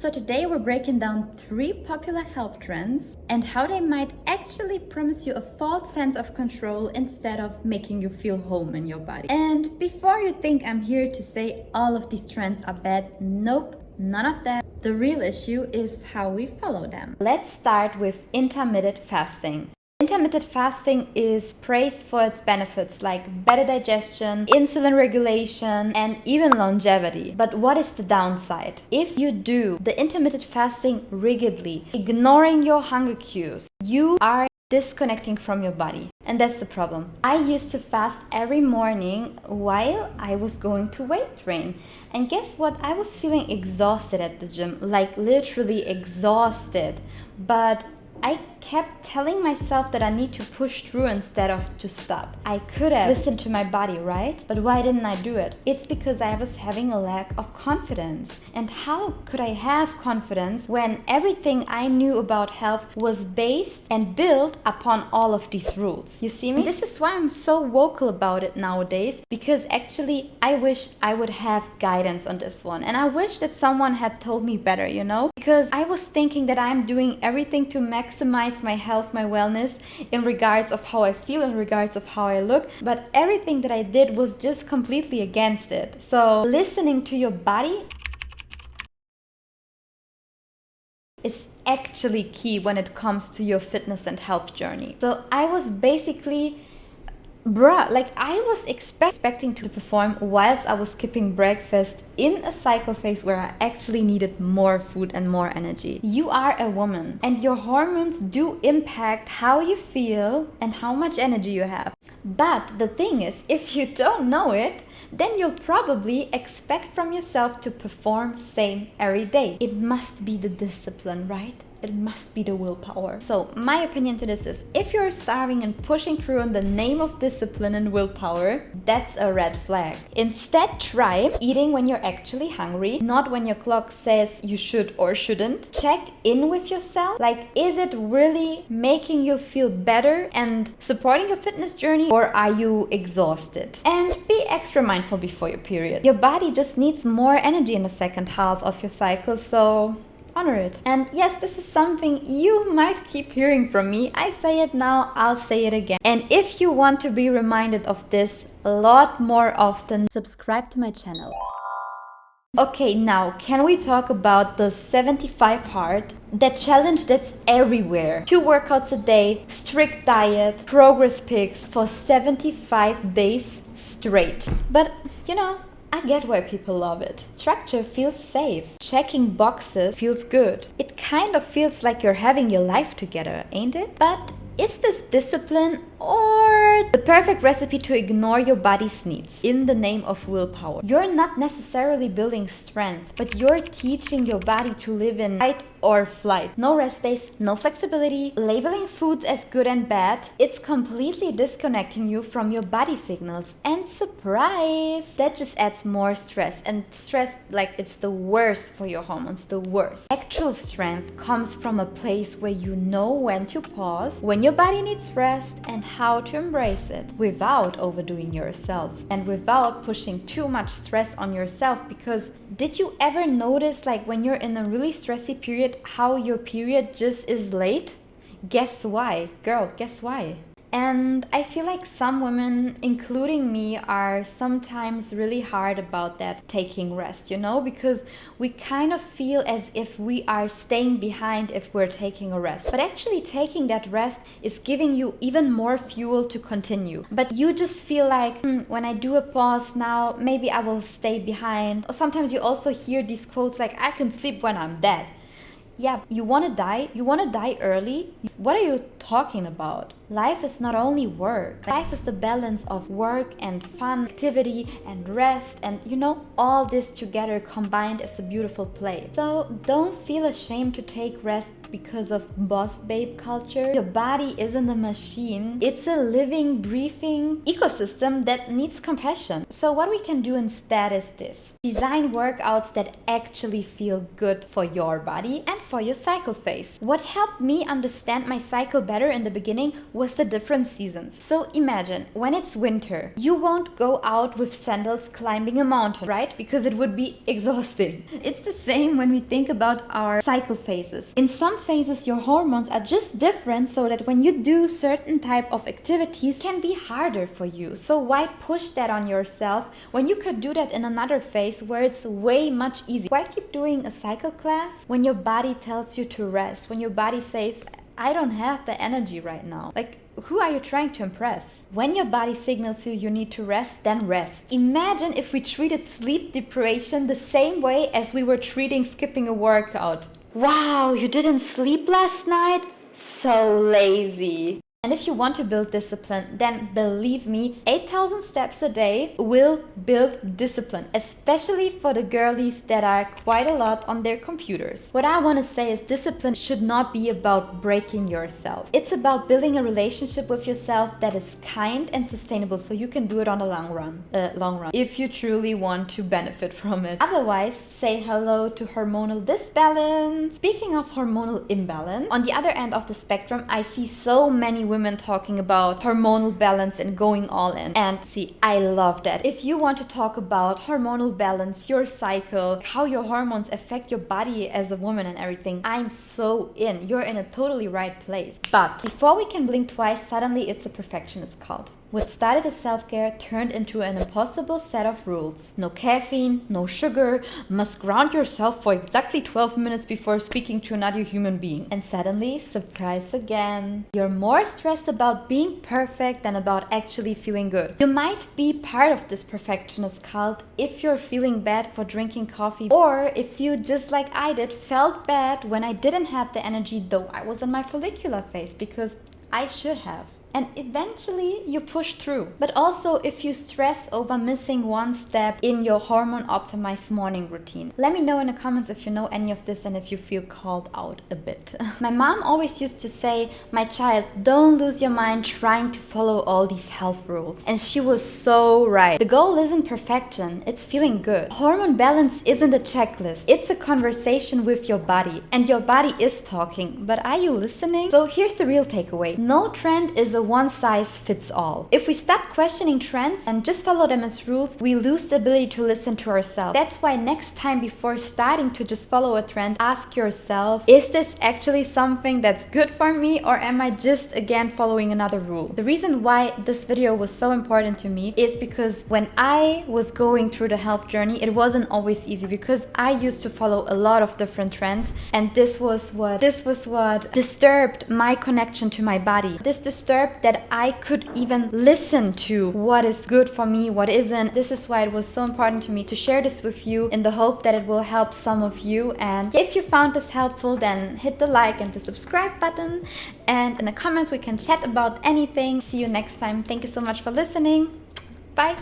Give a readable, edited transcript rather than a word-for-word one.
So today we're breaking down 3 popular health trends and how they might actually promise you a false sense of control instead of making you feel home in your body. And before you think I'm here to say all of these trends are bad, nope, none of that. The real issue is how we follow them. Let's start with intermittent fasting. Intermittent fasting is praised for its benefits like better digestion, insulin regulation, and even longevity. But what is the downside? If you do the intermittent fasting rigidly, ignoring your hunger cues, you are disconnecting from your body. And that's the problem. I used to fast every morning while I was going to weight train. And guess what? I was feeling exhausted at the gym, like literally exhausted. But I kept telling myself that I need to push through instead of to stop. I could have listened to my body, right? But why didn't I do it? It's because I was having a lack of confidence. And how could I have confidence when everything I knew about health was based and built upon all of these rules? You see me? This is why I'm so vocal about it nowadays, because actually I wish I would have guidance on this one. And I wish that someone had told me better, you know? Because I was thinking that I'm doing everything to maximize my health, my wellness in regards of how I feel, in regards of how I look, but everything that I did was just completely against it. So listening to your body is actually key when it comes to your fitness and health journey. So I was basically I was expecting to perform whilst I was skipping breakfast in a cycle phase where I actually needed more food and more energy. You are a woman and your hormones do impact how you feel and how much energy you have. But the thing is, if you don't know it, then you'll probably expect from yourself to perform same every day. It must be the discipline, right? It must be the willpower. So my opinion to this is, if you're starving and pushing through in the name of discipline and willpower, that's a red flag. Instead, try eating when you're actually hungry, not when your clock says you should or shouldn't. Check in with yourself. Like, is it really making you feel better and supporting your fitness journey, or are you exhausted? And be extra mindful before your period. Your body just needs more energy in the second half of your cycle, so honor it. And yes, this is something you might keep hearing from me. I say it now, I'll say it again. And if you want to be reminded of this a lot more often, subscribe to my channel. Okay, now can we talk about the 75 hard? That challenge that's everywhere. 2 workouts a day, strict diet, progress pics for 75 days straight. But you know, I get why people love it. Structure feels safe. Checking boxes feels good. It kind of feels like you're having your life together, ain't it? But is this discipline or the perfect recipe to ignore your body's needs in the name of willpower? You're not necessarily building strength, but you're teaching your body to live in fight or flight. No rest days, no flexibility, labeling foods as good and bad. It's completely disconnecting you from your body signals. And surprise, that just adds more stress. And stress, like, it's the worst for your hormones, the worst. Actual strength comes from a place where you know when to pause, when your body needs rest, and how to embrace it without overdoing yourself and without pushing too much stress on yourself. Because did you ever notice, like, when you're in a really stressy period, how your period just is late? Guess why? Girl, guess why? And I feel like some women, including me, are sometimes really hard about that taking rest, you know, because we kind of feel as if we are staying behind if we're taking a rest. But actually taking that rest is giving you even more fuel to continue. But you just feel like, when I do a pause now, maybe I will stay behind. Or sometimes you also hear these quotes like, I can sleep when I'm dead. Yeah, you want to die? You want to die early? What are you talking about? Life is not only work. Life is the balance of work and fun, activity and rest, and you know, all this together combined is a beautiful play. So don't feel ashamed to take rest because of boss babe culture. Your body isn't a machine. It's a living, breathing ecosystem that needs compassion. So what we can do instead is this. Design workouts that actually feel good for your body and for for your cycle phase. What helped me understand my cycle better in the beginning was the different seasons. So imagine, when it's winter, you won't go out with sandals climbing a mountain, right? Because it would be exhausting. It's the same when we think about our cycle phases. In some phases, your hormones are just different, so that when you do certain type of activities, it can be harder for you. So why push that on yourself when you could do that in another phase where it's way much easier? Why keep doing a cycle class when your body tells you to rest, when your body says, I don't have the energy right now? Like, who are you trying to impress? When your body signals you need to rest, then rest. Imagine if we treated sleep deprivation the same way as we were treating skipping a workout. Wow, you didn't sleep last night? So lazy. And if you want to build discipline, then believe me, 8,000 steps a day will build discipline, especially for the girlies that are quite a lot on their computers. What I want to say is discipline should not be about breaking yourself. It's about building a relationship with yourself that is kind and sustainable, so you can do it on the long run, if you truly want to benefit from it. Otherwise, say hello to hormonal disbalance. Speaking of hormonal imbalance, on the other end of the spectrum, I see so many women talking about hormonal balance and going all in. And see, I love that. If you want to talk about hormonal balance, your cycle, how your hormones affect your body as a woman and everything, I'm so in. You're in a totally right place. But before we can blink twice, suddenly it's a perfectionist cult. What started as self-care turned into an impossible set of rules. No caffeine, no sugar, must ground yourself for exactly 12 minutes before speaking to another human being. And suddenly, surprise again, you're more stressed about being perfect than about actually feeling good. You might be part of this perfectionist cult if you're feeling bad for drinking coffee, or if you, just like I did, felt bad when I didn't have the energy though I was in my follicular phase, because I should have. And eventually you push through. But also if you stress over missing one step in your hormone optimized morning routine. Let me know in the comments if you know any of this and if you feel called out a bit. My mom always used to say, my child, don't lose your mind trying to follow all these health rules. And she was so right. The goal isn't perfection, it's feeling good. Hormone balance isn't a checklist, it's a conversation with your body. And your body is talking, but are you listening? So here's the real takeaway. No trend is a one size fits all. If we stop questioning trends and just follow them as rules, we lose the ability to listen to ourselves. That's why next time, before starting to just follow a trend, ask yourself, is this actually something that's good for me, or am I just again following another rule? The reason why this video was so important to me is because when I was going through the health journey, it wasn't always easy, because I used to follow a lot of different trends, and this was what disturbed my connection to my body. This disturbed that I could even listen to what is good for me, what isn't. This is why it was so important to me to share this with you, in the hope that it will help some of you. And if you found this helpful, then hit the like and the subscribe button, and in the comments we can chat about anything. See you next time. Thank you so much for listening. Bye.